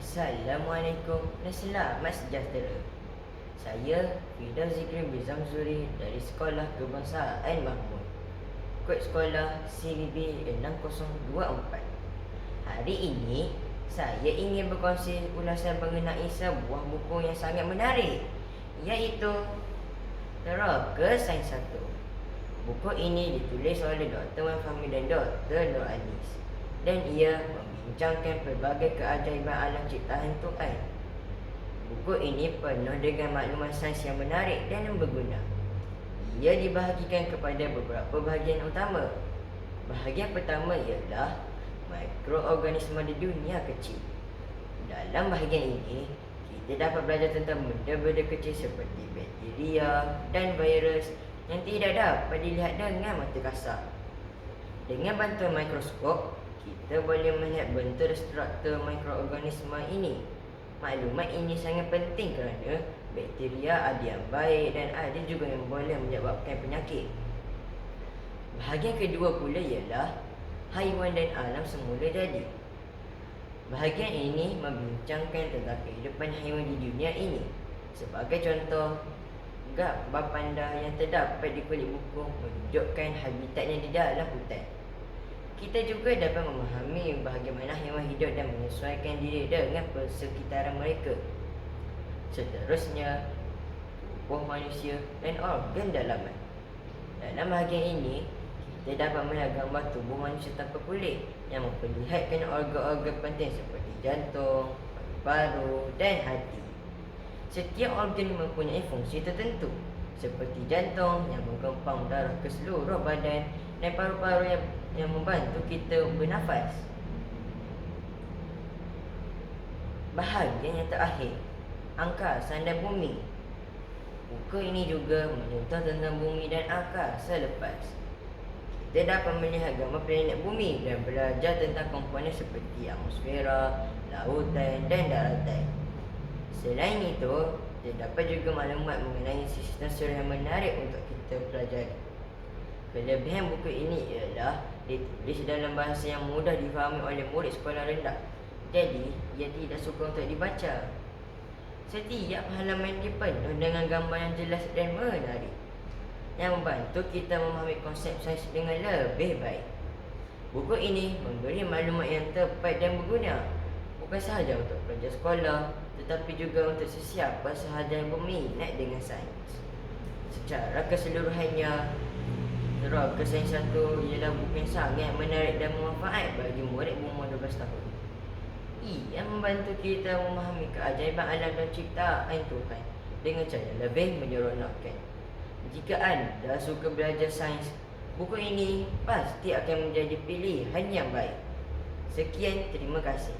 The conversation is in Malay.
Assalamualaikum dan selamat sejahtera. Saya Firdaus Zikri Bizamzuri dari Sekolah Kebangsaan Mahmud. Kod sekolah CBB 6024. Hari ini saya ingin berkongsi ulasan mengenai sebuah buku yang sangat menarik, iaitu Neraka Sains 1. Buku ini ditulis oleh Dr. Wan Fahmi dan Dr. Nur Anis, dan ia membincangkan pelbagai keajaiban alam ciptaan Tuhan. Buku ini penuh dengan maklumat sains yang menarik dan berguna. Ia dibahagikan kepada beberapa bahagian utama. Bahagian pertama ialah mikroorganisma di dunia kecil. Dalam bahagian ini, kita dapat belajar tentang benda-benda kecil seperti bakteria dan virus yang tidak dapat dilihat dengan mata kasar. Dengan bantuan mikroskop, kita boleh melihat bentuk struktur mikroorganisma ini. Maklumat ini sangat penting kerana bakteria ada yang baik dan ada juga yang boleh menyebabkan penyakit. Bahagian kedua pula ialah haiwan dan alam semula jadi. Bahagian ini membincangkan tentang kehidupan haiwan di dunia ini. Sebagai contoh, gambar panda yang terdapat di kulit buku menunjukkan habitatnya di dalam hutan. Kita juga dapat memahami bagaimana haiwan hidup dan menyesuaikan diri dengan persekitaran mereka. Seterusnya, tubuh manusia dan organ dalaman. Dalam bahagian ini, kita dapat melihat gambar tubuh manusia tanpa kulit yang memperlihatkan organ-organ penting seperti jantung, paru-paru dan hati. Setiap organ mempunyai fungsi tertentu, seperti jantung yang menggempang darah ke seluruh badan dan paru-paru yang membantu kita bernafas. Bahagian yang terakhir, angkasa dan bumi. Buku ini juga menyentuh tentang bumi dan angkasa lepas. Kita dapat melihat gambar planet bumi dan belajar tentang komponen seperti atmosfera, lautan dan daratan. Selain itu, terdapat juga maklumat mengenai sistem suria yang menarik untuk kita pelajari. Kelebihan buku ini ialah ditulis dalam bahasa yang mudah difahami oleh murid sekolah rendah. Jadi, ia tidak sukar untuk dibaca. Setiap halaman dipenuh dengan gambar yang jelas dan menarik, yang membantu kita memahami konsep sains dengan lebih baik. Buku ini memberi maklumat yang tepat dan berguna, bukan sahaja untuk pelajar sekolah, tetapi juga untuk sesiapa sahaja yang berminat dengan sains. Secara keseluruhannya, Neraka Sains 1 ialah buku yang sangat menarik dan bermanfaat bagi murid berumur 12 tahun. Ia membantu kita memahami keajaiban alam dan ciptaan Tuhan dengan cara lebih menyeronokkan. Jika anda suka belajar sains, buku ini pasti akan menjadi pilihan yang baik. Sekian, terima kasih.